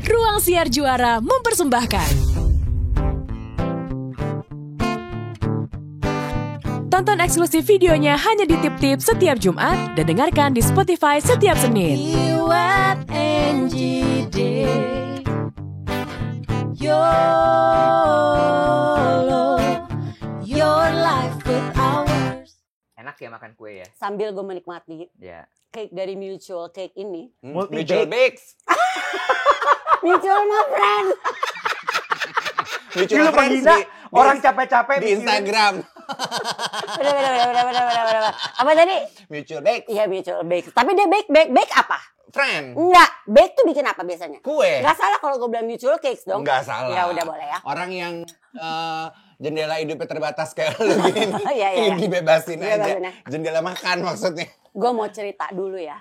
Ruang Siar Juara mempersembahkan. Tonton eksklusif videonya hanya di Tip Tip setiap Jumat dan dengarkan di Spotify setiap Senin. IWNGD YOLO Your life with ours. Enak ya makan kue ya? Sambil gue menikmati Ya. cake dari Mutual Cake ini. Mutual Bakes. Mutual my friend. Mutual Lu Friends penggina orang capek-capek di Instagram. Bener. Apa tadi? Mutual Bakes. Iya Mutual Bake. Tapi dia bake apa? Friend. Enggak, bake tuh bikin apa biasanya? Kue. Enggak salah kalau gue bilang Mutual Cakes dong. Enggak salah. Ya udah boleh ya. Orang yang jendela hidupnya terbatas kayak lu gini. Iya. Dibebasin Iya, aja. bener. Jendela makan maksudnya. Gue mau cerita dulu ya.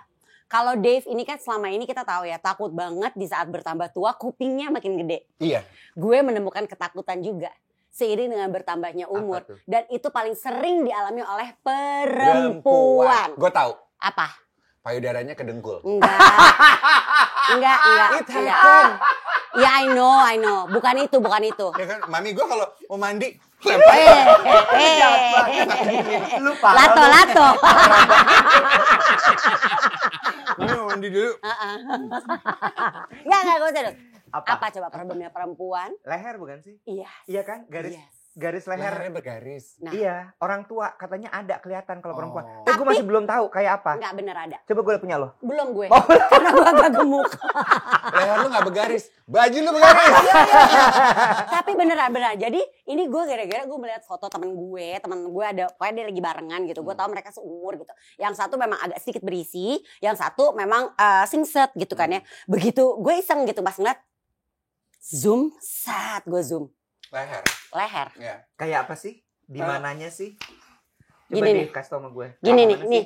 Kalau Dave ini kan selama ini kita tahu ya takut banget di saat bertambah tua kupingnya makin gede. Iya. Gue menemukan ketakutan juga seiring dengan bertambahnya umur. Apa tuh? Dan itu paling sering dialami oleh perempuan. Gue tahu. Apa? Payudaranya kedengkul. Enggak. It happened. Ya I know. Bukan itu. Ya kan, mami gue kalau mau mandi Lu parah. Lato. mami mau mandi dulu. Enggak gue serius. Apa? Apa coba problemnya perempuan? Leher bukan sih? Iya. Iya kan? Garis Yes. garis leher. Lehernya bergaris. Nah. Iya, orang tua katanya ada kelihatan kalau perempuan. Oh. Tapi gue masih belum tahu kayak apa. Enggak bener ada. Coba gue punya lo. Belum gue. Karena gue agak gemuk. Leher lu gak bergaris. Baju lu bergaris. Tapi beneran. Jadi ini gue gara-gara gue melihat foto temen gue ada, pokoknya dia lagi barengan gitu. Gue tahu mereka seumur gitu. Yang satu memang agak sedikit berisi, yang satu memang singset gitu kan ya. Begitu gue iseng gitu pas ngeliat zoom, gue zoom leher. Ya. Kayak apa sih? Di mananya sih? Coba Gini nih. kasih tau sama gue. Gini Mana sih? nih.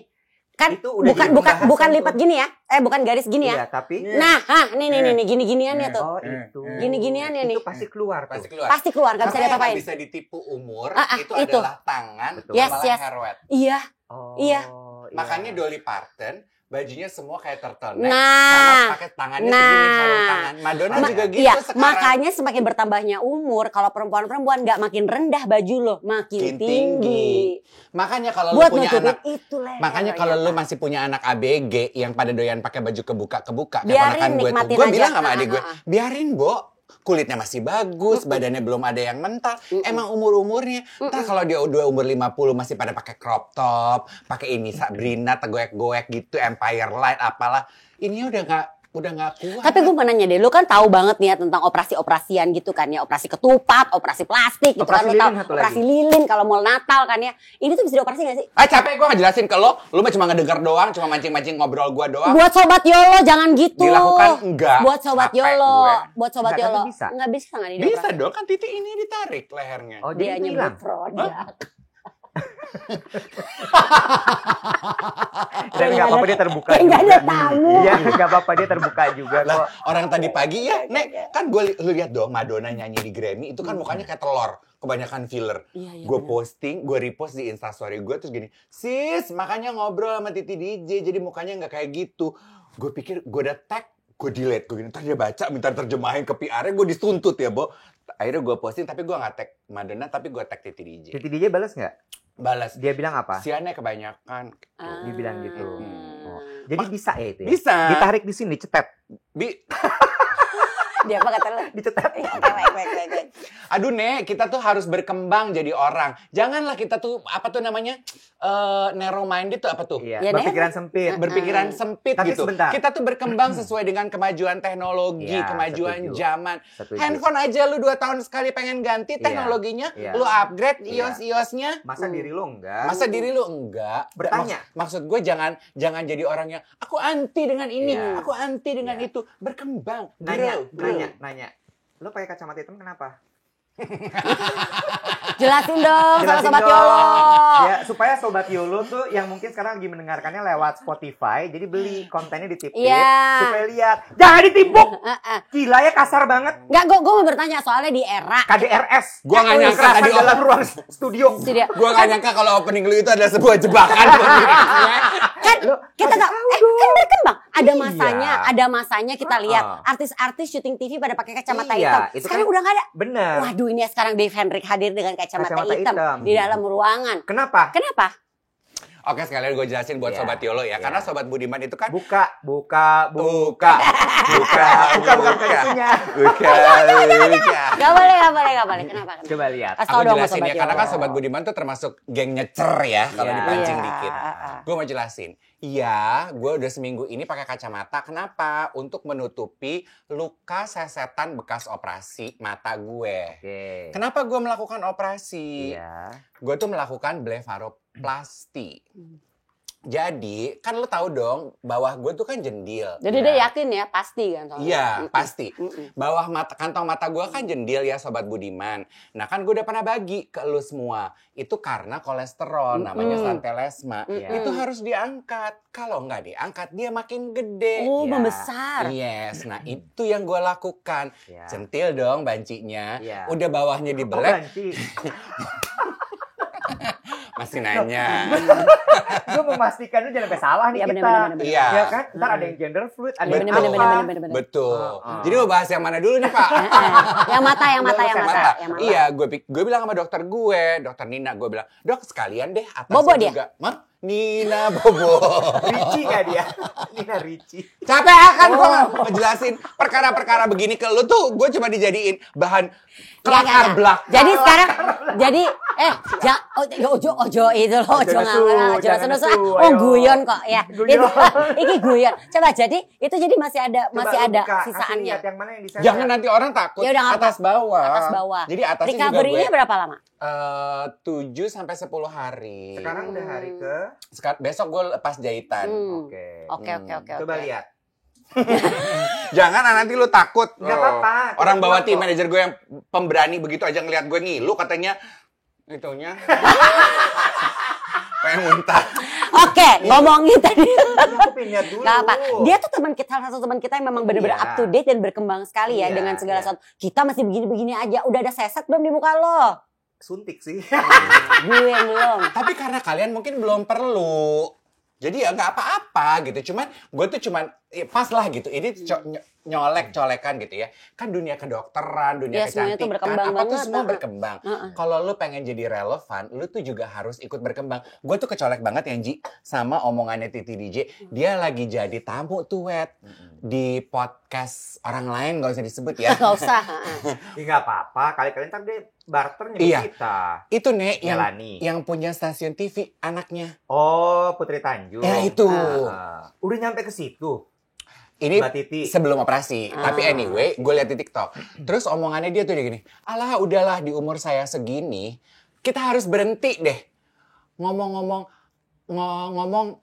Kan Itu udah jadi bukan pembahasan lipat tuh. gini ya. Bukan garis gini ya. Iya, tapi Nah, nih gini-giniannya tuh. oh itu. Gini-giniannya nih. Itu pasti keluar tuh. Pasti keluar. Pasti keluar, gak bisa Tapi yang diapa-apain. nggak bisa ditipu umur itu itu. adalah tangan Betul. Yes, sama yes. leher wet. Iya. Oh, Iya. Makanya Dolly Parton bajunya semua kayak turtleneck Nah. sama pakai tangannya segini sarung tangan. Madonna juga gitu Iya, sekarang. makanya semakin bertambahnya umur, kalau perempuan-perempuan nggak makin rendah baju lo, makin tinggi. Makanya kalau lu Buat punya nutupin anak itu leher. makanya kalau lu ternyata. masih punya anak ABG yang pada doyan pakai baju kebuka Biarin, keponakan gue tuh. nikmatin Gue aja. bilang sama adik gue, Ah. biarin, Bo. Kulitnya masih bagus, badannya belum ada yang mental. Emang umur-umurnya. Ntar kalau dia udah umur 50 masih pada pakai crop top, pakai ini Sabrina tergoek-goek gitu, Empire Light apalah. Ini udah nggak kuat. Tapi gue mau nanya deh, lu kan tahu banget nih ya tentang operasi-operasian gitu kan ya, operasi ketupat, operasi plastik gitu Operasi kan, lu tahu, lilin satu operasi lagi. lilin kalau mau Natal kan ya. Ini tuh bisa dioperasi gak sih? Capek gue ngejelasin ke lo mah cuma ngedenger doang, cuma mancing-mancing ngobrol gue doang. Buat sobat YOLO jangan gitu. Dilakukan enggak. Buat sobat Capek YOLO, gue. buat sobat Enggak, YOLO. tapi bisa. Enggak bisa enggak nih Bisa dong, kan titik ini ditarik lehernya. Oh, Dia jadi itu hilang. nyebut produk. Dan nggak apa-apa dia terbuka. Kayak nggak juga. ada tamu. Iya, nggak apa-apa dia terbuka juga Lah, kok. orang tadi pagi ya, Nek, kan lu lihat dong Madonna nyanyi di Grammy, itu kan mukanya kayak telur, kebanyakan filler. Iya, Gue benar. posting, gue repost di Instastory gue, terus gini, sis, makanya ngobrol sama Titi DJ, jadi mukanya nggak kayak gitu. Gue pikir, gue udah tag, gue delete, gue gini, ntar dia baca, minta terjemahin ke PR-nya, gue dituntut ya, Bo. Akhirnya gue posting, tapi gue nggak tag Madonna, tapi gue tag Titi DJ. Titi DJ balas nggak? Balas, Dia bilang apa? siannya kebanyakan. Dia bilang gitu. Ah. Oh. Jadi bisa ya itu ya? Bisa. Ditarik di sini, cetet. Dia apa kata lu? Dicetet. Iya, oke, baik. Aduh, Nek, kita tuh harus berkembang jadi orang. Janganlah kita tuh, apa tuh namanya, narrow minded tuh apa tuh? Iya, Ya, berpikiran sempit. Berpikiran sempit Tapi gitu. sebentar. Kita tuh berkembang sesuai dengan kemajuan teknologi, Iya, kemajuan setuju. zaman. Setuju. Handphone aja lu 2 tahun sekali pengen ganti Iya, teknologinya, iya. lu upgrade Iya. iOS-nya. Masa diri lo enggak? Masa diri lu enggak? Bertanya. Maksud gue jangan jadi orang yang aku anti dengan ini, Iya. aku anti dengan Iya. itu. Berkembang, Nanya. grow. Lo pakai kacamata hitam kenapa? Jelasin dong sama Jelasin Sobat dong. Yolo. Ya, supaya Sobat Yolo tuh yang mungkin sekarang lagi mendengarkannya lewat Spotify, jadi beli kontennya di Tip-Tip Iya. supaya lihat. Jangan ditimpuk. Gila ya, kasar banget. Enggak, gue mau bertanya soalnya di era KDRS. Gua nggak nyangka Kekerasan tadi dalam ruang studio. Tidak. Gue gak nyangka kalau opening lu itu adalah sebuah jebakan. Kan kita tahu kan berkembang. Ada Iya. masanya kita lihat artis-artis syuting TV pada pakai kacamata Iya, hitam. itu Sekarang kan- udah nggak ada. Bener. Waduh, ini sekarang Dave Hendrik hadir dengan kacamata Kacamata hitam hitam. di dalam ruangan. Kenapa? Kenapa? Oke, sekalian gue jelasin buat Iya, Sobat Yolo ya. iya. Karena Sobat Budiman itu kan Buka. buka bukan isunya. Gak boleh. Kenapa? Coba lihat. Kasih Aku tau dong sama jelasin Sobat ya, karena kan Yolo. Sobat Budiman tuh termasuk geng nyecer ya kalau Iya. dipancing Iya. dikit. Gue mau jelasin. Iya, gue udah seminggu ini pakai kacamata. Kenapa? Untuk menutupi luka sesetan bekas operasi mata gue. Oke. Kenapa gue melakukan operasi? Iya. Gue tuh melakukan blefaroplasty. Jadi, kan lo tahu dong, bawah gue tuh kan jendil. Jadi dia yakin ya, pasti kan soalnya. Iya, pasti. Mm-mm. Bawah kantong mata gue kan jendil ya Sobat Budiman. Nah kan gue udah pernah bagi ke lu semua. Itu karena kolesterol, namanya santelesma. Iya. Itu harus diangkat. Kalau nggak diangkat, dia makin gede. Oh, Iya. membesar. Yes, nah itu yang gue lakukan. Iya. Centil dong bancinya. Iya. Udah bawahnya Oh, dibelek, banci. masih nanya. Gue memastikan lu jangan sampai salah nih Iya, kita. bener-bener. Iya. Ya kan? Ntar ada yang gender fluid, ada yang Betul. apa. Betul. Oh. Jadi mau bahas yang mana dulu nih Pak? Yang mata. Mata. Iya, gue bilang sama dokter gue, dokter Nina, gue bilang, dok sekalian deh atasnya Bobo dia? juga. Mah? Nina Bobo. Ricci gak dia? Nina Ricci. Capek kan gue ngejelasin perkara-perkara begini ke lu tuh, gue cuma dijadiin bahan kelakar belak. Jadi sekarang, ojo itu loh, ojo nesu, jangan nesu. nesu, Oh ayo. guyon kok ya. Guyon. Ini guyon. Coba jadi itu jadi masih ada Coba lu buka, kasih sisaannya. lihat yang mana yang disensor. Jangan nanti orang takut. Ya udah, nggak atas bawah. Atas bawah. Jadi atasnya juga gue Recovery-nya berapa lama? 7 sampai 10 hari. Sekarang udah hari ke... Besok gue lepas jahitan. Oke. Coba lihat. Jangan nanti lu takut. Nggak apa-apa, Orang kita bawa buat tim kok. manajer gue yang pemberani begitu aja ngeliat gue ngilu katanya itunya. Pengen muntah. Oke, ngomongin tadi. Aku pengen lihat dulu. Gak apa. Dia tuh salah satu teman kita yang memang benar-benar Iya. up to date dan berkembang sekali ya Iya, dengan segala iya. sesuatu. Kita masih begini-begini aja. Udah ada seset belum di muka lo? Suntik sih. Gue yang belum. Tapi karena kalian mungkin belum perlu. Jadi ya nggak apa-apa gitu. Cuman gue tuh cuman pas lah gitu. Ini nyolek-colekan gitu ya. Kan dunia kedokteran, dunia Ya, semuanya tuh kecantikan, berkembang apa tuh banget. semua berkembang. Kalau lu pengen jadi relevan, lu tuh juga harus ikut berkembang. Gue tuh kecolek banget ya Ji sama omongannya Titi DJ. Dia lagi jadi tamu tuh Wet di podcast orang lain, gak usah disebut ya. Gak usah. Ya nggak apa-apa. Kali-kali ntar dia barter nyebut Iya. kita. Itu Nek Melani. yang punya stasiun TV anaknya. Oh, Putri Tanjung. Ya itu. Udah nyampe ke situ. Ini Mbak Titi. sebelum operasi. Tapi anyway, gue liat di TikTok. Terus omongannya dia tuh gini, alah udahlah di umur saya segini, kita harus berhenti deh. Ngomong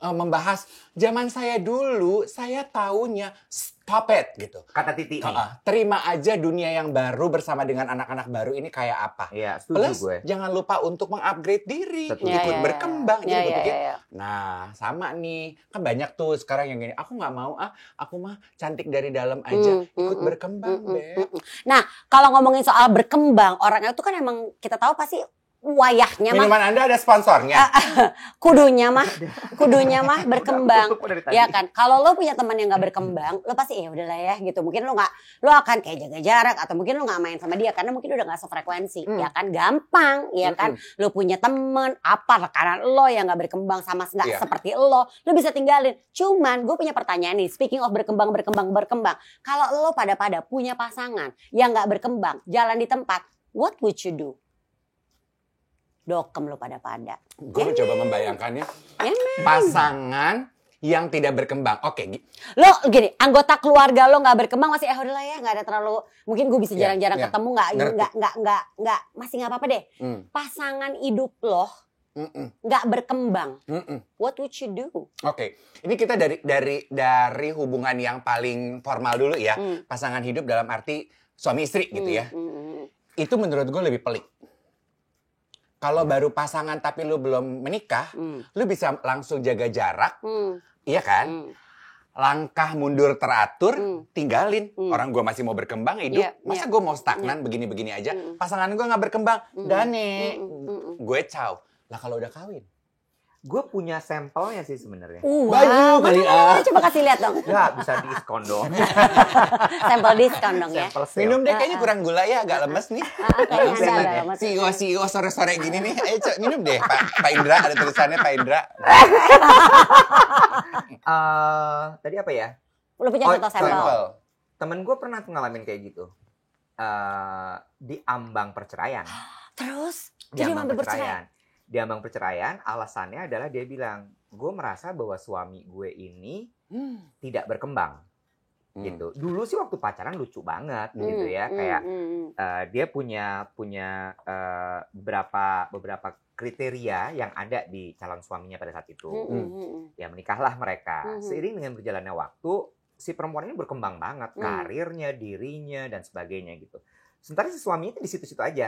membahas zaman saya dulu, saya taunya stop it gitu. Kata Titi nih. Terima aja dunia yang baru bersama dengan anak-anak baru ini kayak apa. Iya, setuju Plus gue. jangan lupa untuk mengupgrade diri, Setuju. ikut berkembang. Jadi gue pikir, Ya. nah sama nih, kan banyak tuh sekarang yang gini, aku nggak mau aku mah cantik dari dalam aja, ikut berkembang Beb. Nah, kalau ngomongin soal berkembang, orang itu kan emang kita tahu pasti wayahnya mah, Minuman Anda ada sponsornya? kudunya mah berkembang. Dari tadi. Ya kan, kalau lo punya teman yang nggak berkembang, lo pasti ya udahlah ya gitu. Mungkin lo akan kayak jaga jarak atau mungkin lo nggak main sama dia karena mungkin udah nggak sefrekuensi. Ya kan, gampang, ya kan. Lo punya temen apa rekanan lo yang nggak berkembang sama nggak Iya. seperti lo bisa tinggalin. Cuman gue punya pertanyaan nih. Speaking of berkembang. Kalau lo pada punya pasangan yang nggak berkembang, jalan di tempat, what would you do? Dokem lo pada. Gue mencoba membayangkannya. Ya, Pasangan yang tidak berkembang. Oke, lo gini, anggota keluarga lo nggak berkembang masih udahlah ya, nggak ada terlalu, mungkin gue bisa jarang-jarang Iya, ketemu, nggak masih nggak apa-apa deh. Pasangan hidup lo nggak berkembang, what would you do? Oke, ini kita dari hubungan yang paling formal dulu ya. Pasangan hidup dalam arti suami istri gitu ya. Itu menurut gue lebih pelik. Kalau baru pasangan tapi lu belum menikah, lu bisa langsung jaga jarak, iya kan? Langkah mundur teratur, tinggalin. Orang gue masih mau berkembang hidup, masa gue mau stagnan begini-begini aja? Pasangan gue nggak berkembang, Dane, gue caw. Lah kalau udah kawin, Gue punya sampelnya sih sebenarnya. Baju kali Coba kasih lihat dong. Ya bisa diskon dong. Sampel diskon dong ya. Sampel sale. minum deh, kayaknya kurang gula ya, agak lemes nih. Kayaknya ada. CEO sore-sore gini nih, ayo Cok, minum deh Pak Indra, ada tulisannya Pak Indra. Tadi apa ya? Lu punya contoh sampel. Temen gue pernah tuh ngalamin kayak gitu. Di ambang perceraian. Terus Di jadi ambang sampai bercerai. perceraian. Di ambang perceraian, alasannya adalah dia bilang, gue merasa bahwa suami gue ini tidak berkembang. Gitu. Dulu sih waktu pacaran lucu banget gitu ya, kayak dia punya beberapa kriteria yang ada di calon suaminya pada saat itu. Ya menikahlah mereka. Seiring dengan berjalannya waktu, si perempuan ini berkembang banget, karirnya, dirinya dan sebagainya gitu. Sementara si suaminya itu di situ-situ aja,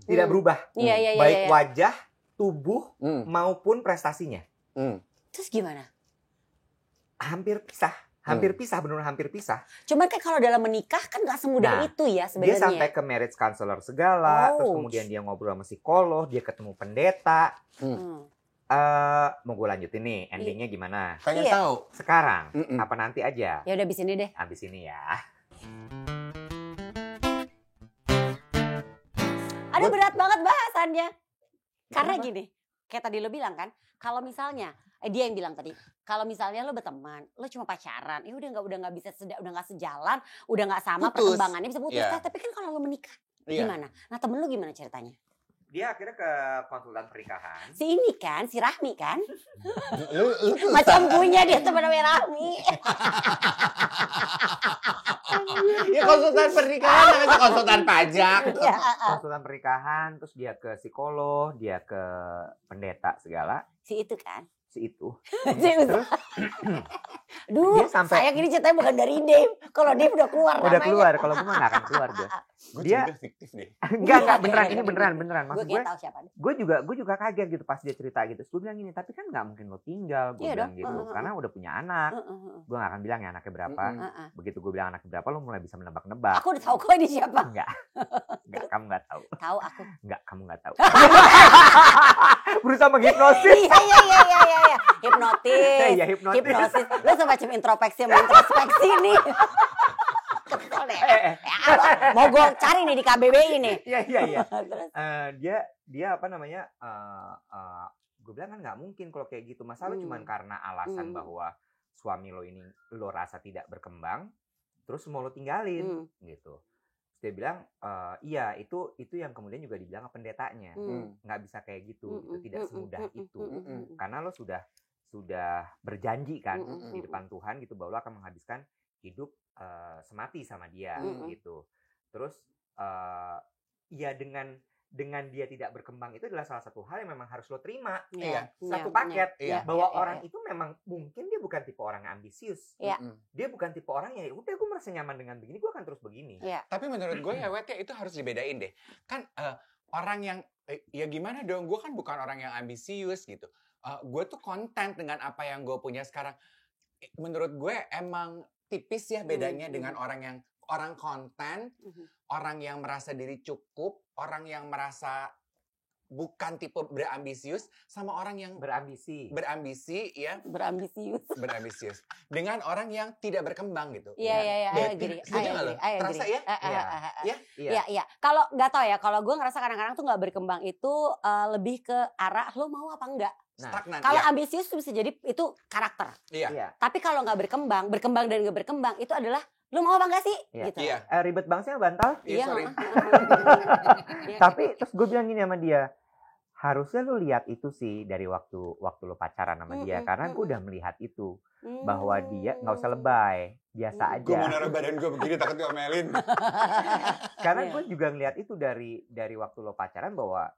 tidak berubah. Iya, Baik iya. wajah, tubuh maupun prestasinya. Terus gimana? Hampir pisah, benar-benar hampir pisah. Cuman kan kalau dalam menikah kan nggak semudah Nah, itu ya Dia sebenarnya. sampai ke marriage counselor segala, terus Oh. kemudian dia ngobrol sama psikolog, dia ketemu pendeta. Mau gue lanjutin nih, endingnya gimana? Pengen Iya. tahu? Sekarang, apa nanti aja? Ya udah abis ini deh. Abis ini ya. Aduh berat banget bahasannya. Karena gini, kayak tadi lo bilang kan, kalau misalnya dia yang bilang tadi, kalau misalnya lo berteman, lo cuma pacaran, ya udah nggak bisa udah nggak sejalan, udah nggak sama Putus. perkembangannya bisa putus. Iya. Tapi kan kalau lo menikah, Iya. gimana? Nah temen lo gimana ceritanya? Dia akhirnya ke konsultan pernikahan. Si ini kan, si Rahmi kan, Lu tuh macam punya dia temen namanya Rahmi. ya konsultan pernikahan, namanya konsultan pajak. Iya. Konsultan pernikahan, terus dia ke psikolog, dia ke pendeta segala. Si itu kan. Si itu. Terus, duh, Dia sampai- sayang ini ceritanya bukan dari Dave. Kalau Dave udah keluar Udah namanya. keluar, kalau gue mah gak akan keluar gue. Gue Dia- curiga fiktif deh. Enggak, beneran, ini beneran. Gue Maksud kayak gue, tahu siapa. gue juga kaget gitu pas dia cerita gitu. Terus gue bilang gini, tapi kan gak mungkin lo tinggal, gue Iya bilang dong. gitu. Karena udah punya anak. Gue gak akan bilang ya anaknya berapa. Begitu gue bilang anaknya berapa, lo mulai bisa menebak-nebak. Aku udah tahu kok ini siapa. Enggak, kamu gak tahu. Tahu aku. Enggak, kamu gak tahu. Berusaha menghipnosis. Iya. Hipnotis. Iya, hipnotis. Hipnosis. Lu semacam introspeksi sama introspeksi nih. Kesel deh. Mau gue cari nih di KBBI nih. Iya. Terus, Dia apa namanya? Gue bilang kan nggak mungkin kalau kayak gitu. Masalah cuman karena alasan bahwa suami lo ini lo rasa tidak berkembang, terus mau lo tinggalin gitu. Terus dia bilang, iya itu yang kemudian juga dibilang sama pendetanya, nggak bisa kayak gitu, itu tidak semudah itu, karena lo sudah berjanji kan di depan Tuhan gitu bahwa lo akan menghabiskan hidup semati sama dia gitu. Terus ya dengan dia tidak berkembang itu adalah salah satu hal yang memang harus lo terima. Iya. Satu Iya, paket iya, bahwa iya, orang iya. itu memang mungkin dia bukan tipe orang yang ambisius. Iya. Dia bukan tipe orang yang udah gue merasa nyaman dengan begini, gue akan terus begini. Iya. Tapi menurut gue ya Wet ya itu harus dibedain deh. Kan orang yang ya gimana dong, gue kan bukan orang yang ambisius gitu. Gue tuh content dengan apa yang gue punya sekarang. Menurut gue emang tipis ya bedanya dengan orang konten, orang yang merasa diri cukup, orang yang merasa bukan tipe berambisius, sama orang yang Berambisi. ya, Berambisius. dengan orang yang tidak berkembang gitu. Iya. Setuju nggak lo? Terasa ya? Iya. Kalau nggak tahu ya, kalau gue ngerasa kadang-kadang tuh nggak berkembang itu lebih ke arah lo mau apa enggak. Stagnan. Kalau ya. ambisius tuh bisa jadi itu karakter. Iya. Tapi kalau nggak berkembang dan nggak berkembang itu adalah lo mau apa enggak sih? Iya. Gitu. Iya. Ribet banget sih bantal. Iya, sorry. Iya. Tapi terus gue bilang gini sama dia, harusnya lo lihat itu sih dari waktu lo pacaran sama dia, karena gue udah melihat itu bahwa dia nggak usah lebay, biasa Gue mau aja. naruh badan gue begini takut diomelin. Karena Iya. gue juga ngeliat itu dari waktu lo pacaran bahwa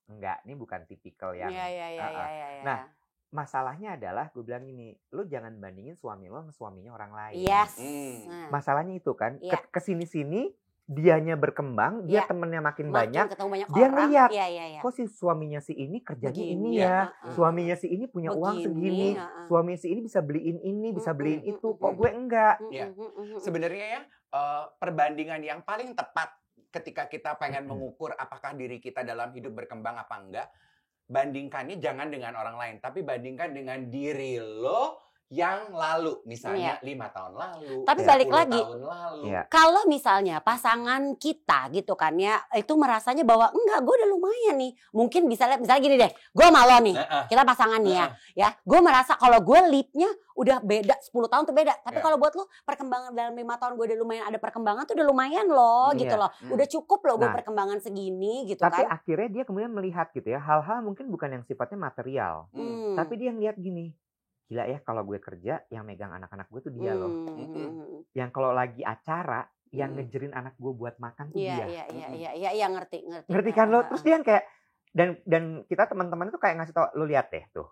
enggak, ini bukan tipikal yang. Iya. Nah, masalahnya adalah gue bilang gini, lo jangan bandingin suami lo sama suaminya orang lain. Yes. Hmm. Nah. Masalahnya itu kan, Iya. kesini-sini dianya berkembang, dia Iya. temennya makin Makin banyak, ketemu banyak dia orang. ngeliat, Iya. kok si suaminya si ini kerjanya Begini, ini ya. ya, suaminya si ini punya uang Begini, segini, heeh. suaminya si ini bisa beliin ini, bisa beliin itu, kok mm. gue enggak? Iya. Mm. Sebenarnya ya perbandingan yang paling tepat ketika kita pengen mengukur apakah diri kita dalam hidup berkembang apa enggak, bandingkannya jangan dengan orang lain, tapi bandingkan dengan diri lo yang lalu, misalnya 5 tahun lalu, Tapi 10 balik lagi. tahun lalu. Iya. Kalau misalnya pasangan kita gitu kan ya, itu merasanya bahwa enggak, gue udah lumayan nih. Mungkin misalnya gini deh, gue sama lo nih, Heeh. kita pasangan nih ya. Gue merasa kalau gue leap-nya udah beda, 10 tahun tuh beda. Tapi Iya. kalau buat lo perkembangan dalam 5 tahun gue udah lumayan ada perkembangan tuh udah lumayan loh Iya. gitu loh. Udah cukup loh gue Nah, perkembangan segini gitu Tapi kan. akhirnya dia kemudian melihat gitu ya, hal-hal mungkin bukan yang sifatnya material. Tapi dia ngeliat gini, gila ya kalau gue kerja, yang megang anak-anak gue tuh dia loh. Yang kalau lagi acara, yang ngejerin anak gue buat makan tuh dia. Iya, ngerti. Ngerti kan lo? Terus dia yang kayak, dan kita teman-teman tuh kayak ngasih tau, lo lihat deh tuh.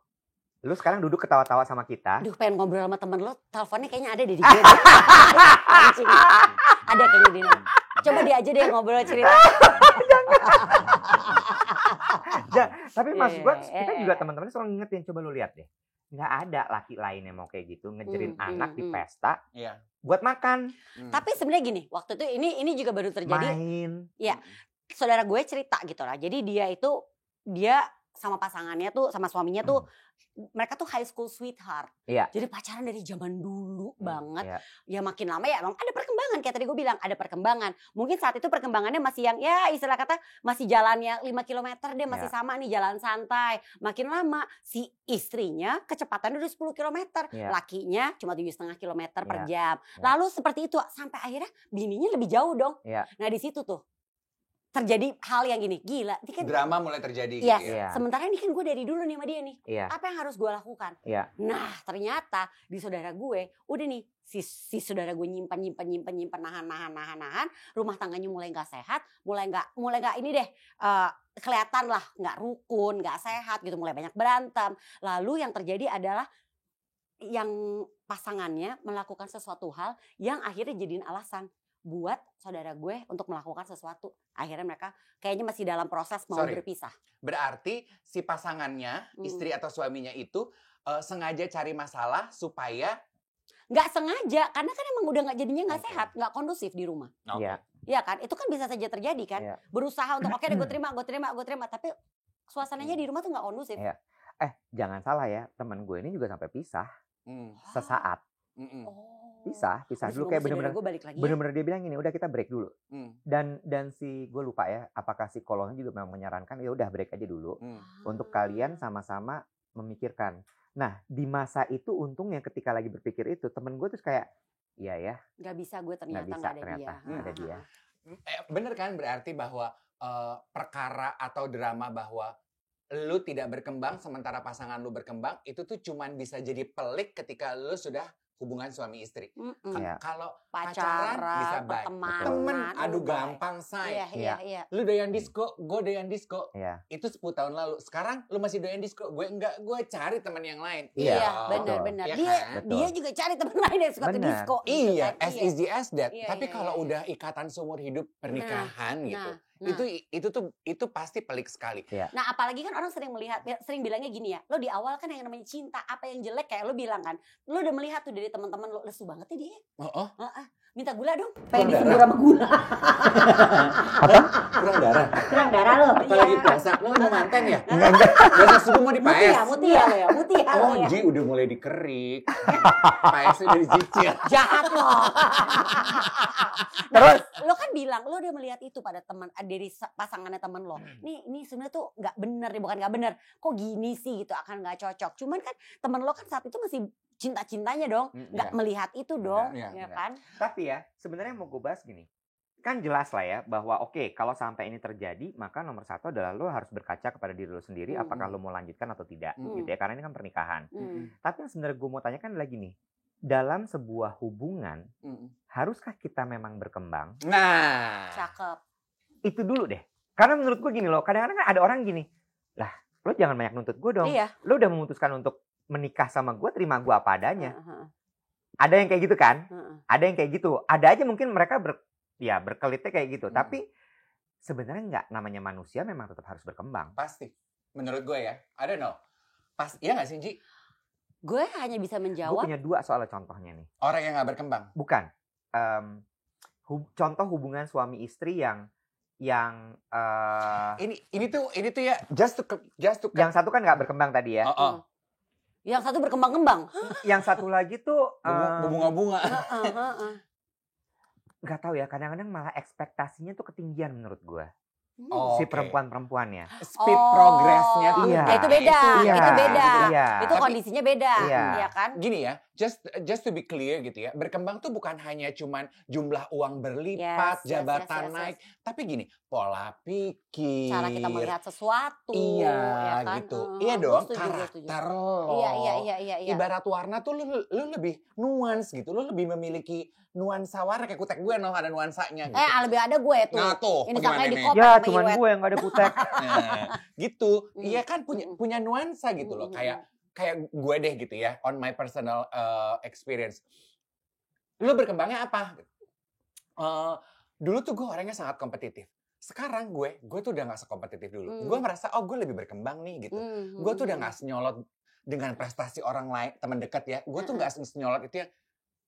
Lu sekarang duduk ketawa-tawa sama kita. Aduh, pengen ngobrol sama temen lo, teleponnya kayaknya ada di gue. Anjing. Ada kayaknya di Dina. Coba dia aja deh ngobrol cerita. Tapi maksud gue, Iya. kita juga teman-teman selalu ngingetin, coba lu lihat deh. Nggak ada laki lain yang mau kayak gitu, ngejerin anak di pesta Iya. buat makan, Tapi sebenarnya gini, waktu itu ini juga baru terjadi. main. Saudara gue cerita gitu lah. Jadi dia sama pasangannya tuh, sama suaminya tuh, mereka tuh high school sweetheart. Iya. Jadi pacaran dari zaman dulu banget. Iya. Ya makin lama ya emang ada perkembangan. Kayak tadi gue bilang ada perkembangan. Mungkin saat itu perkembangannya masih yang ya istilah kata masih jalannya 5 kilometer deh. Masih Iya. sama nih jalan santai. Makin lama si istrinya kecepatannya udah 10 kilometer. Iya. Lakinya cuma 7,5 kilometer per Iya. jam. Iya. Lalu seperti itu sampai akhirnya bininya lebih jauh dong. Iya. Nah di situ tuh terjadi hal yang gini. Gila. Ini kan, Drama mulai terjadi yes. gitu ya. Iya. Sementara ini kan gue dari dulu nih sama dia nih. Iya. Apa yang harus gue lakukan? Iya. Nah ternyata di saudara gue udah nih si saudara gue nyimpan nahan. Rumah tangganya mulai nggak sehat, mulai nggak ini deh kelihatan lah nggak rukun, nggak sehat gitu, mulai banyak berantem. Lalu yang terjadi adalah yang pasangannya melakukan sesuatu hal yang akhirnya jadiin alasan buat saudara gue untuk melakukan sesuatu. Akhirnya mereka kayaknya masih dalam proses mau berpisah. Berarti si pasangannya, istri atau suaminya itu sengaja cari masalah supaya Nggak sengaja, karena kan emang udah nggak jadinya nggak sehat, nggak kondusif di rumah. Iya. Iya kan, itu kan bisa saja terjadi kan. Iya. Berusaha untuk oke deh gue terima, tapi suasananya di rumah tuh nggak kondusif. Iya. Jangan salah ya, teman gue ini juga sampai pisah sesaat. Pisah dulu kayak bener-bener dia bilang gini, udah kita break dulu. Dan si gue lupa ya, apakah psikolognya juga memang menyarankan ya udah break aja dulu untuk kalian sama-sama memikirkan. Nah di masa itu untungnya ketika lagi berpikir itu temen gue terus kayak iya ya. Nggak bisa gue ternyata nggak ada dia. Bener kan, berarti bahwa perkara atau drama bahwa lu tidak berkembang sementara pasangan lu berkembang itu tuh cuman bisa jadi pelik ketika lu sudah hubungan suami istri. Kalau pacaran bisa baik. Temen, aduh gampang say. Iya. Lu doyan disco, gue doyan disco. Iya. Itu 10 tahun lalu. Sekarang lu masih doyan disco, gue enggak, gue cari teman yang lain. Iya, benar. Ya Dia juga cari teman lain yang suka ke disco. Iya, gitu kan. as easy as that. Iya, Tapi kalau udah ikatan seumur hidup pernikahan gitu. Itu pasti pelik sekali. Nah apalagi kan orang sering bilangnya gini ya, lo di awal kan yang namanya cinta, apa yang jelek kayak lo bilang kan, lo udah melihat tuh dari teman-teman lo, lesu banget ya dia. Minta gula dong, pengen disembur sama gula. Kurang darah lo. Apalagi puasa, lo mau mantan ya? Enggak. Puasa subuh mau dipaes. Mutia lo ya. Oh, Ji udah mulai dikerik. Paesnya udah dicicil. Jahat lo. Terus lo kan bilang lo udah melihat itu pada teman dari pasangannya teman lo. Ini sebenarnya tuh nggak bener nih, bukan nggak bener. Kok gini sih gitu, akan nggak cocok. Cuman kan teman lo kan saat itu masih cinta-cintanya dong, nggak melihat itu dong, ya kan? Tapi ya sebenarnya mau gue bahas gini. Kan jelas lah ya bahwa oke, kalau sampai ini terjadi maka nomor satu adalah lo harus berkaca kepada diri lo sendiri apakah lo mau lanjutkan atau tidak gitu ya, karena ini kan pernikahan. Tapi yang sebenarnya gue mau tanyakan lagi nih, dalam sebuah hubungan haruskah kita memang berkembang? Nah, Cakep. Itu dulu deh, karena menurut gue gini loh, kadang-kadang kan ada orang gini, lah lo jangan banyak nuntut gue dong. Iya. Lo udah memutuskan untuk menikah sama gue, terima gue apa adanya. Ada yang kayak gitu kan? Ada yang kayak gitu. Ada aja mungkin mereka ya berkelitnya kayak gitu. Tapi sebenarnya nggak, namanya manusia memang tetap harus berkembang. Pasti. Menurut gue ya, I don't know. Iya nggak sih, Ji? Gue hanya bisa Gue menjawab. punya 2 soal contohnya nih. Orang yang nggak berkembang. Bukan. Contoh hubungan suami istri yang Ini tuh ya just to yang satu kan nggak berkembang tadi ya. Yang satu berkembang-kembang. Yang satu lagi tuh bunga-bunga. nggak tahu ya, kadang-kadang malah ekspektasinya tuh ketinggian menurut gue. Oh, Si oke. perempuan-perempuannya. Speed progressnya tuh. Iya. Itu beda, Iya. itu beda. Iya. Itu Tapi- kondisinya beda, Iya. ya kan? Gini ya, just to be clear gitu ya, berkembang tuh bukan hanya cuman jumlah uang berlipat, Yes, jabatan yes. naik, tapi gini, pola pikir. Cara kita melihat sesuatu, Iya, ya kan? gitu. Heeh, Iya gue dong, setuju, gue setuju. karakter lo. Iya. Ibarat warna tuh lu lebih nuans gitu, lu lebih memiliki nuansa warna kayak kutek gue ada nuansanya gitu. Lebih ada gue tuh. Nah tuh, Ini bagaimana sampai di nih? kotak Ya sama cuman Iwet. gue yang nggak ada kutek. Nah, gitu. Mm. Iya kan punya nuansa gitu loh, kayak gue deh gitu ya, on my personal experience. Lu berkembangnya apa? Dulu tuh gue orangnya sangat kompetitif. Sekarang gue tuh udah gak sekompetitif dulu. Gue merasa, gue lebih berkembang nih gitu. Gue tuh udah gak senyolot dengan prestasi orang lain, teman dekat ya. Gue tuh gak senyolot itu yang,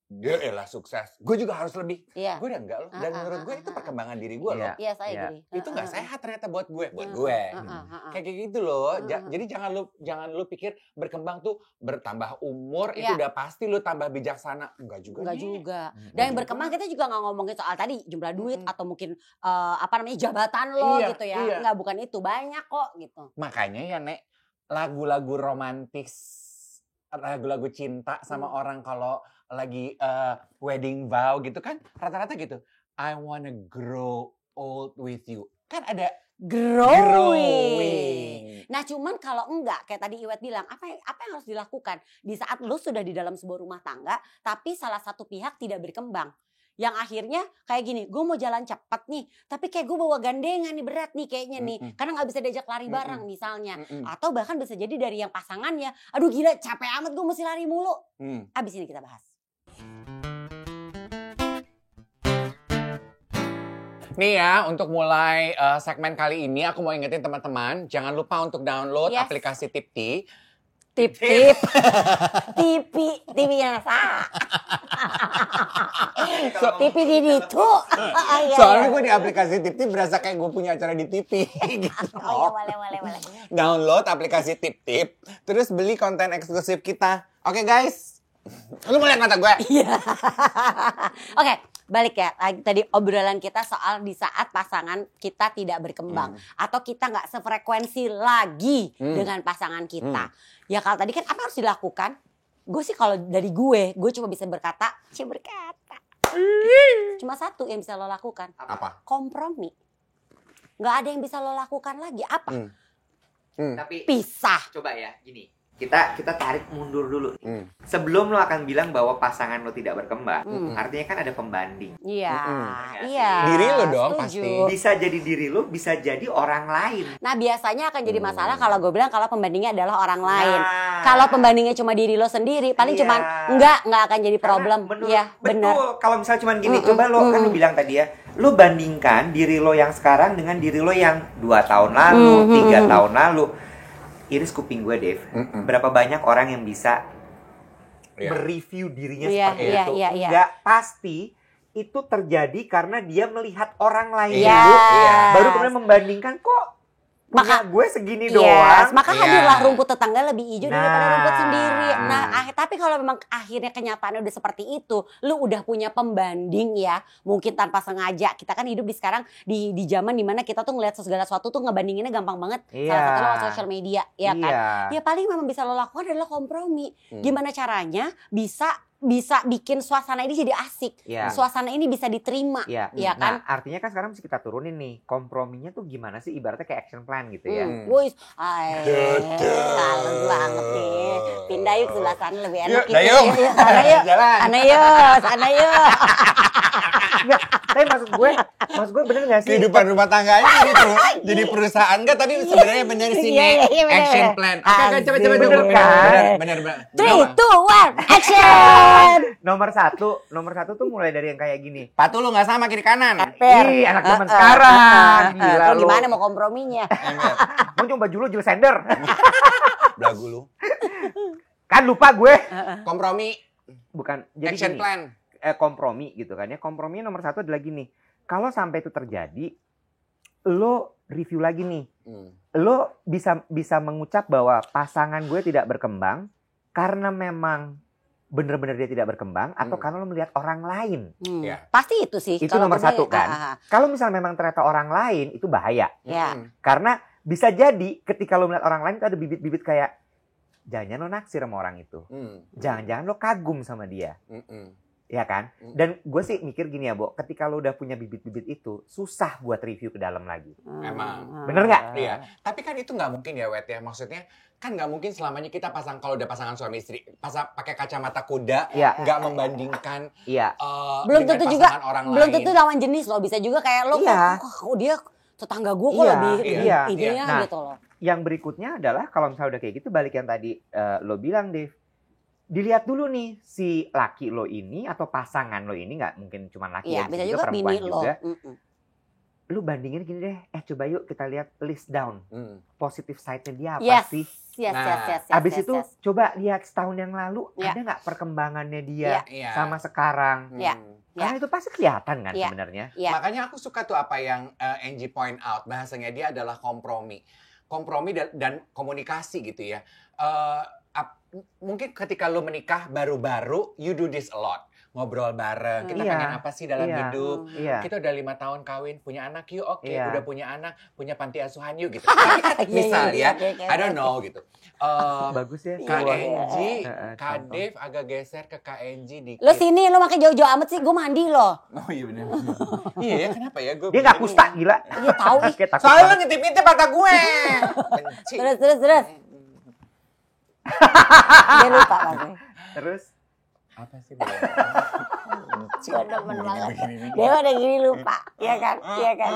dia elah sukses. Gue juga harus lebih. Iya. Gue udah enggak loh. Dan menurut gue itu perkembangan diri gue loh. Iya, saya Iya. gini. Itu gak sehat ternyata buat gue. Kayak gitu loh. Jadi jangan lu pikir berkembang tuh bertambah umur itu Iya. udah pasti lu tambah bijaksana. Enggak juga. Enggak nih. juga. Dan yang berkembang kita juga nggak ngomongin soal tadi jumlah duit atau mungkin jabatan lo Iya, gitu ya. iya. Enggak, bukan itu, banyak kok gitu. Makanya ya Nek, lagu-lagu romantis, lagu-lagu cinta sama orang kalau lagi wedding vow gitu kan rata-rata gitu. I wanna grow old with you. Kan ada Growing. Nah cuman kalau enggak, kayak tadi Iwet bilang, apa yang harus dilakukan di saat lo sudah di dalam sebuah rumah tangga, tapi salah satu pihak tidak berkembang. Yang akhirnya kayak gini, gue mau jalan cepat nih, tapi kayak gue bawa gandengan nih, berat nih kayaknya nih, karena nggak bisa diajak lari bareng misalnya. Atau bahkan bisa jadi dari yang pasangannya, aduh gila capek amat gue mesti lari mulu. Abis ini kita bahas. Nih ya, untuk mulai segmen kali ini aku mau ingetin teman-teman, jangan lupa untuk download Yes. aplikasi Tipti. Tip-tip. TV yang sah. TV di itu. Soalnya gue di aplikasi Tipti berasa kayak gue punya acara di TV gitu. Oh iya, boleh. Download aplikasi Tip-Tip, terus beli konten eksklusif kita. Oke guys, lu mau lihat mata gue? Iya. Oke, balik ya. Tadi obrolan kita soal di saat pasangan kita tidak berkembang atau kita nggak sefrekuensi lagi dengan pasangan kita. Ya kalau tadi kan apa harus dilakukan? Gue sih kalau dari gue cuma bisa berkata. Cuma satu yang bisa lo lakukan. Apa? Kompromi. Nggak ada yang bisa lo lakukan lagi. Apa? Tapi Pisah. coba ya gini. Kita tarik mundur dulu. Sebelum lo akan bilang bahwa pasangan lo tidak berkembang, artinya kan ada pembanding. Iya. Diri lo dong setuju. pasti. Bisa jadi diri lo, bisa jadi orang lain. Nah biasanya akan jadi masalah kalau gue bilang kalau pembandingnya adalah orang lain. Nah. Kalau pembandingnya cuma diri lo sendiri, paling Iya. cuman nggak akan jadi problem. Iya, benar. Betul. Kalau misalnya cuman gini, coba lo kan lo bilang tadi ya, lo bandingkan diri lo yang sekarang dengan diri lo yang 2 tahun lalu, 3 tahun lalu. Iris kuping gue, Dave. Berapa banyak orang yang bisa mereview dirinya Iya, seperti iya, itu? iya, iya. Nggak pasti itu terjadi karena dia melihat orang lain Iya. dulu, Iya. baru kemudian membandingkan kok punya gue segini Yes, doang. maka Iya. hadirlah rumput tetangga lebih hijau daripada Nah. rumput sendiri. Nah, tapi kalau memang akhirnya kenyataannya udah seperti itu, lu udah punya pembanding ya, mungkin tanpa sengaja. Kita kan hidup di sekarang di zaman dimana kita tuh ngelihat segala sesuatu tuh ngebandinginnya gampang banget. Iya. Salah satu lewat social media, ya kan? Iya. Ya paling memang bisa lo lakukan adalah kompromi. Gimana caranya bisa bikin suasana ini jadi asik. Iya. Suasana ini bisa diterima. Iya, Iya kan? Nah, artinya kan sekarang mesti kita turunin nih. Komprominya tuh gimana sih? Ibaratnya kayak action plan gitu ya. Wih, halus banget nih. Pindah yuk sebelah sana lebih enak. Yuk, dah yuk. Sana yuk. Jalan. Sana yuk. Enggak, tapi maksud maksud gue bener gak sih? Kehidupan rumah tangganya jadi perusahaan enggak, tapi sebenarnya bener sini Iya, bener. action plan. Oke, coba Bener kan? Bener. 3, 2, 1, action! Nomor satu tuh mulai dari yang kayak gini. Patu lu nggak sama kiri kanan. Ih, anak zaman sekarang. Gila Lu lu. gimana mau komprominya? Ember. Mau coba baju lu Jill Sander. Belagu lu. Kan lupa gue. Kompromi, Bukan. Jadi action gini, plan. kompromi gitu kan ya. Kompromi nomor satu adalah gini. Kalau sampai itu terjadi, lo review lagi nih. Lo bisa mengucap bahwa pasangan gue tidak berkembang karena memang bener-bener dia tidak berkembang atau karena lo melihat orang lain. Ya. Pasti itu sih. Itu kalau nomor gue- satu kan. Kalau misalnya memang ternyata orang lain itu bahaya. Ya. Karena bisa jadi ketika lo melihat orang lain itu ada bibit-bibit kayak jangan-jangan lo naksir sama orang itu. Jangan-jangan lo kagum sama dia. Ya kan? Dan gue sih mikir gini ya, Bo. Ketika lo udah punya bibit-bibit itu, susah buat review ke dalam lagi. Emang. Bener nggak? Iya. Tapi kan itu nggak mungkin ya, Wet ya. Maksudnya kan nggak mungkin selamanya kita kalau udah pasangan suami istri pakai kacamata kuda, Iya. nggak membandingkan Iya. Belum dengan tentu juga, pasangan orang belum lain. tentu lawan jenis loh. Bisa juga kayak lo, Iya. kok dia tetangga gue kok Iya, lebih iya, ideal iya. Nah, gitu loh. Yang berikutnya adalah kalau misalnya udah kayak gitu, balik yang tadi lo bilang, Dave. Dilihat dulu nih si laki lo ini atau pasangan lo ini, nggak mungkin cuma laki Iya, ya, bisa juga juga perempuan bini lo. juga. Lu bandingin gini deh, coba yuk kita lihat list down positive side-nya dia apa Yes. sih? Yes, Nah, yes, yes, yes. Abis yes, itu yes. coba lihat setahun yang lalu Iya. ada nggak perkembangannya dia Iya. sama sekarang? Iya. Karena itu pasti kelihatan kan Iya. sebenarnya. Iya. Makanya aku suka tuh apa yang Angie point out, bahasanya dia adalah kompromi dan komunikasi gitu ya. Mungkin ketika lo menikah baru-baru, you do this a lot, ngobrol bareng. Kita Iya. pengen apa sih dalam Iya. hidup? Iya. Kita udah 5 tahun kawin, punya anak yuk, oke. Iya. Udah punya anak, punya panti asuhan yuk gitu. Tapi kan Iya, misal iya, ya, iya, I don't know gitu. Bagus ya. Kak keluar. Angie, Kak contoh. Dave agak geser ke Kak Angie dikit. Lo sini, lo makin jauh-jauh amat sih. Gue mandi loh. Oh iya benar. Iya ya, kenapa ya gue? Dia nggak kusta gila. Iya tahu ih. Kayak takut Soalnya lo banget. ngintip-ngintip mata gue. Benci. Terus. Dia lupa pasti. Terus Apa sih? Benci. Gue demen banget. Begini-begini. Dia udah gini lupa, ya kan? Iya kan?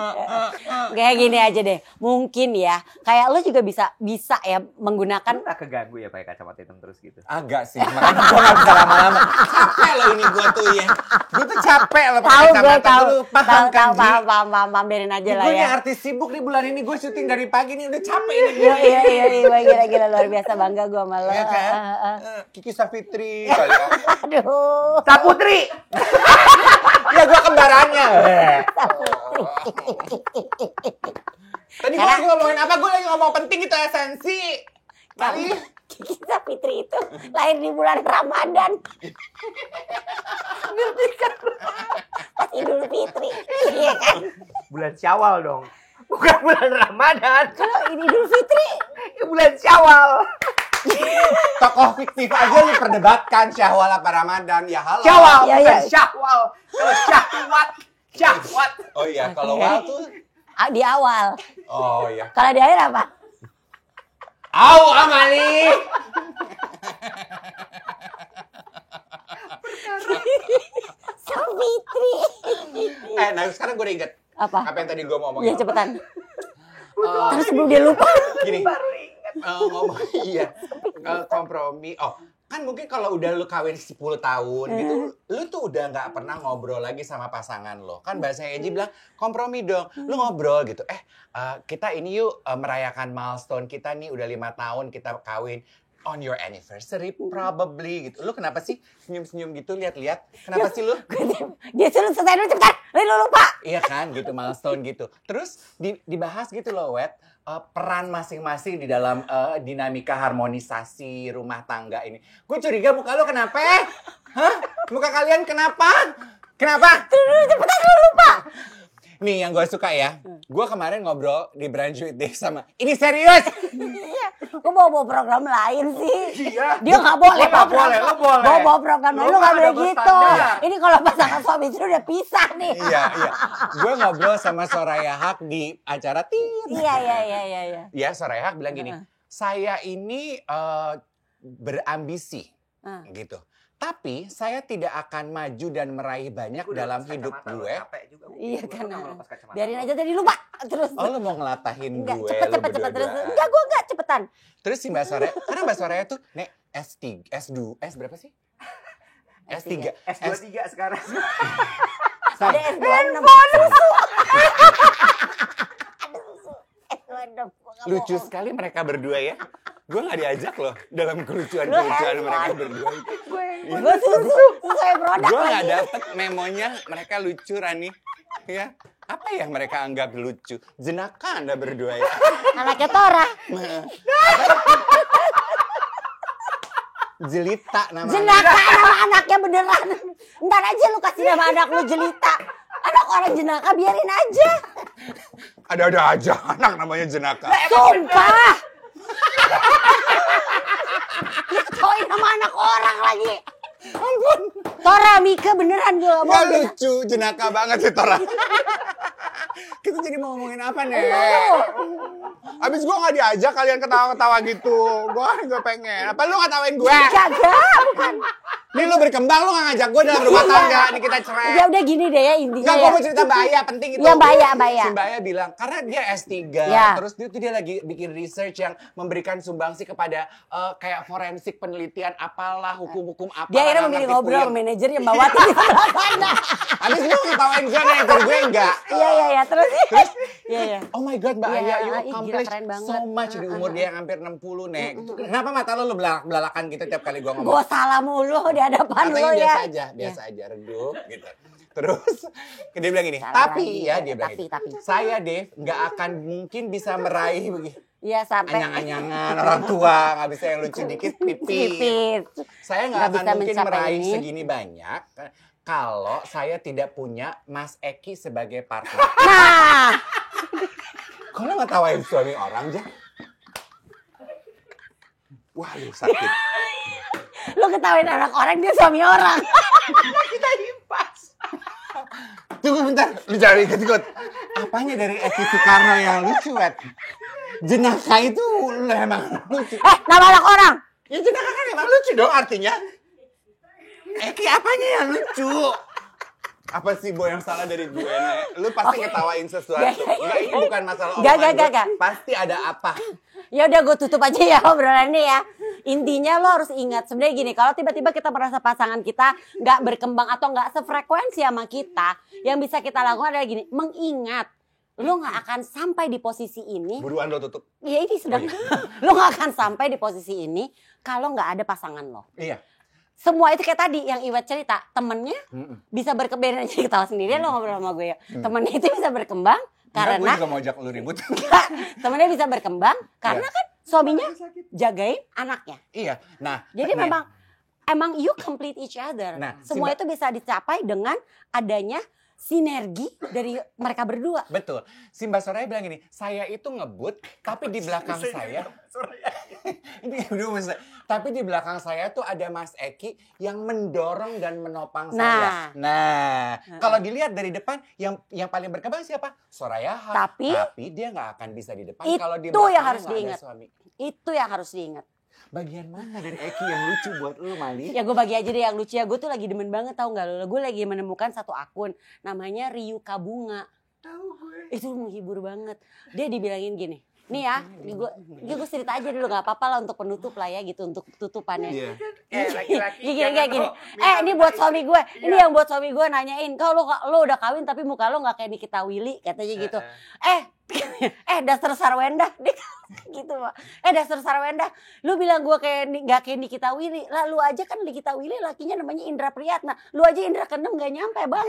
Kayak gini aja deh. Mungkin ya, kayak lo juga bisa ya menggunakan. kan nggak keganggu ya pakai kacamata hitam terus gitu. Agak sih, makanya gue gak bisa lama-lama. Capek loh ini gue tuh ya. Gue tuh capek loh pakai Tahu gue kacamata. tahu. Lu paham kan, Ji? Paham, biarin aja lah Gue nih ya. artis sibuk nih bulan ini. Gue syuting dari pagi nih udah capek nih. Iya, gila luar biasa bangga gue sama lo. Iya kan? Kiki Safitri kali ya. Aduh. Saputri. Ya gue kembarannya. Tadi gue lagi ngomongin apa? Gue lagi ngomong penting itu esensi. Kali. Kiki Fitri itu lahir di bulan Ramadan. Pas Idul Fitri. Iya kan? Bulan Syawal dong. Bukan bulan Ramadan. Kalau ini Idul Fitri. Ini bulan Syawal. Tokoh fiktif aja diperdebatkan Syawal apa Ramadan. Ya halo. Syawal Iya, bukan iya. Syahwal. Kalau Syahwat. Oh iya, kalau wal tuh. Di awal. Oh iya. Kalau di akhir apa? Au Amali. Fitri. Nah sekarang gue udah inget. Apa? Apa yang tadi gue mau Iya ngomongin. cepetan. Terus sebelum dia lupa. Gini. Ngomong iya. Kompromi. Oh, kan mungkin kalau udah lu kawin 10 tahun gitu, lu tuh udah nggak pernah ngobrol lagi sama pasangan lo. Kan bahasanya Eji bilang, kompromi dong. Lu ngobrol gitu. Kita ini yuk merayakan milestone kita nih udah 5 tahun kita kawin. On your anniversary probably gitu. Lu kenapa sih senyum-senyum gitu lihat-lihat? Kenapa sih lu? Dia suruh selesai dulu cepetan. Lu lupa. Iya kan gitu milestone gitu. Terus dibahas gitu loh Wet, peran masing-masing di dalam dinamika harmonisasi rumah tangga ini. Gue curiga muka lo kenapa? Hah? Muka kalian kenapa? Kenapa? Cepetan lu lupa. Nih yang gue suka ya. Gue kemarin ngobrol di Brunch with Dave sama. Ini serius. Iya. Gue bawa program lain sih. Iya. Dia nggak boleh. Gua nggak boleh, lo boleh. Bawa program lain. Lo Lu nggak nggak boleh ada gitu. berstandar. Ini kalau pasangan suami istri udah pisah nih. Iya. Gue ngobrol sama Soraya Haq di acara Iya. Ya Soraya Haq bilang gini. Saya ini berambisi. Gitu. Tapi saya tidak akan maju dan meraih banyak dalam hidup gue Iya Gua kan. nggak mau lepas kacamata. Biarin aja tadi lupa. Terus. Oh, lu mau ngelatahin Enggak, gue, cepet. lu berdua-duaan. Enggak, gue enggak cepetan. Terus si Mbak Soraya, karena Mbak Soraya tuh, Nek, S3, S2, S berapa sih? S3. S23 sekarang. Ada S26. Susu. Ada susu. S26. Lucu sekali mereka berdua ya. Gue gak diajak loh dalam Lu kerucuan-kerucuan handphone. mereka berdua itu. Gue susu. Sesuai produk Gue gak lagi. dapet memonya mereka lucu, Rani. Ya, apa yang mereka anggap lucu? Jenaka Anda berdua ya. Anaknya Tora. Jelita namanya. Jenaka nama anaknya beneran. Ntar aja lu kasih nama anak lu Jelita. Anak orang jenaka biarin aja. Ada-ada aja anak namanya Jenaka. Sumpah. Lu ketawain nama anak orang lagi. Ampun. Tora, Mika beneran gue gak mau. Gak lucu, jenaka banget sih Tora. Kita jadi mau ngomongin apa nih? Abis gue gak diajak kalian ketawa-ketawa gitu. Gue gak pengen. Apa lu ngetawain gue? Kagak, bukan. Nih lu berkembang, lu gak ngajak gue dalam rumah tangga. Nih kita cerai. Ya udah gini deh ya intinya Enggak, ya. gue mau cerita Mbak Aya, penting itu. Ya, Mbak Aya. Si Mbak Aya bilang, karena dia S3, Ya. terus dia lagi bikin research yang memberikan sumbangsi kepada kayak forensik penelitian apalah, hukum-hukum apalah. Dia akhirnya memilih ngobrol sama manajer yang bawa di sebelah sana. Habis lu ngetawain gue, manajer gue enggak. Iya, terus. Iya. Oh my God, Mbak Iya, Aya, you gila, accomplished keren banget. so much di umur dia yang hampir 60, Nek. Kenapa mata lu belak-belakan gitu tiap kali gue ngomong? Gue salah mulu di hadapan Katanya lo biasa ya. aja, biasa aja, redup gitu. Terus dia bilang gini, Salah tapi lagi. ya dia bilang Tapi. gini, saya Dave nggak akan mungkin bisa meraih begini. Iya sampai. Anyang-anyangan orang tua, nggak bisa yang lucu dikit, pipis. Pipis. Saya nggak Nggak akan bisa mungkin mencapai meraih ini. segini banyak kalau saya tidak punya Mas Eki sebagai partner. Nah, Kok lo ngetawain suami orang, aja? Wah, lu sakit. lu ketawain anak orang dia suami orang. Kita impas. Tunggu bentar, lu jangan ikut-ikut. Apanya dari Eki Soekarno yang lucu, Wet? Jenaka itu lu emang lucu. Nama anak orang. Ya jenaka kan emang lucu dong artinya. Eki apanya yang lucu? Apa sih Bo yang salah dari gue, Nek? Lu pasti ketawain sesuatu. Enggak, ini bukan masalah omongan gue. Gak. Pasti ada apa. Ya udah gue tutup aja ya obrolannya ya. Intinya lo harus ingat sebenarnya gini, kalau tiba-tiba kita merasa pasangan kita nggak berkembang atau nggak sefrekuensi sama kita, yang bisa kita lakukan adalah gini, mengingat lo nggak akan sampai di posisi ini. Buruan lo tutup. Ya ini sedang lo nggak akan sampai di posisi ini kalau nggak ada pasangan lo. Iya. Semua itu kayak tadi yang Iwet cerita, temennya bisa berkembang aja ketawa sendirian lo ngobrol sama gue ya. Temennya itu bisa berkembang Karena gue karena juga mau ajak lu ribut. temennya bisa berkembang karena Iya. kan suaminya jagain anaknya. Iya. Nah, Jadi nih, memang you complete each other. Nah, Semua si itu bisa dicapai dengan adanya sinergi dari mereka berdua. betul. Si Mbak Soraya bilang gini, saya itu ngebut, tapi di belakang saya, ini dulu maksudnya, tapi di belakang saya tuh ada Mas Eki yang mendorong dan menopang saya. Nah, kalau dilihat dari depan, yang paling berkembang siapa? Soraya. Tapi dia nggak akan bisa di depan itu kalau di yang belakangnya harus nggak ada diingat. suami. Itu yang harus diingat. Bagian mana dari Eki yang lucu buat lu, Mali? Ya gue bagi aja deh yang lucu ya. Gue tuh lagi demen banget tau gak lo. Gue lagi menemukan satu akun. Namanya Ryuka Bunga. Tahu gue. Itu menghibur banget. Dia dibilangin gini. Nih ya, gue cerita aja dulu gak apa-apa lah untuk penutup lah ya gitu. Untuk tutupannya. Iya. Laki-laki Gini. Ini buat suami gue. Ini yang buat suami gue nanyain. Kalau lo udah kawin tapi muka lo gak kayak Nikita Willy. Katanya gitu. Dasar Sarwenda. Gitu Pak. Dasar Sarwenda. Lu bilang gue gak kayak Nikita Willy. Lah lu aja kan Nikita Willy lakinya namanya Indra Priyatna. Lu aja Indra ke-6 gak nyampe bang.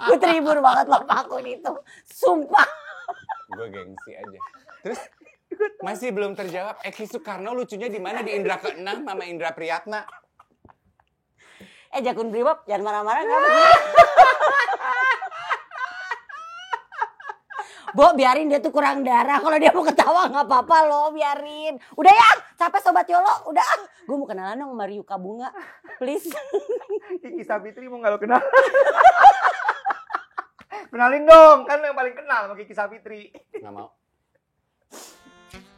Gue terhibur banget loh akun itu. Sumpah. Gue gengsi aja. Terus masih belum terjawab. Eki Soekarno lucunya di mana? Di Indra ke-6 sama Indra Priyatna. Jakun Brimob jangan marah-marah nggak begitu. Bo, biarin dia tuh kurang darah. Kalau dia mau ketawa nggak apa-apa loh, biarin. Udah ya, capek Sobat Yolo. Udah, gue mau kenalan dong sama Ryuka Bunga. Please. Kiki Sabitri mau nggak lo kenal? Kenalin dong, kan lo yang paling kenal sama Kiki Sabitri. Nggak mau.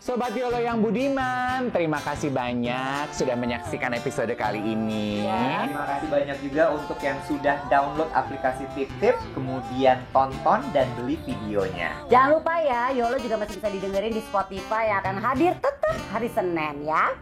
Sobat Yolo yang budiman, terima kasih banyak sudah menyaksikan episode kali ini. Terima kasih banyak juga untuk yang sudah download aplikasi Tip Tip, kemudian tonton dan beli videonya. Jangan lupa ya, YOLO juga masih bisa didengerin di Spotify yang akan hadir tetap hari Senin ya.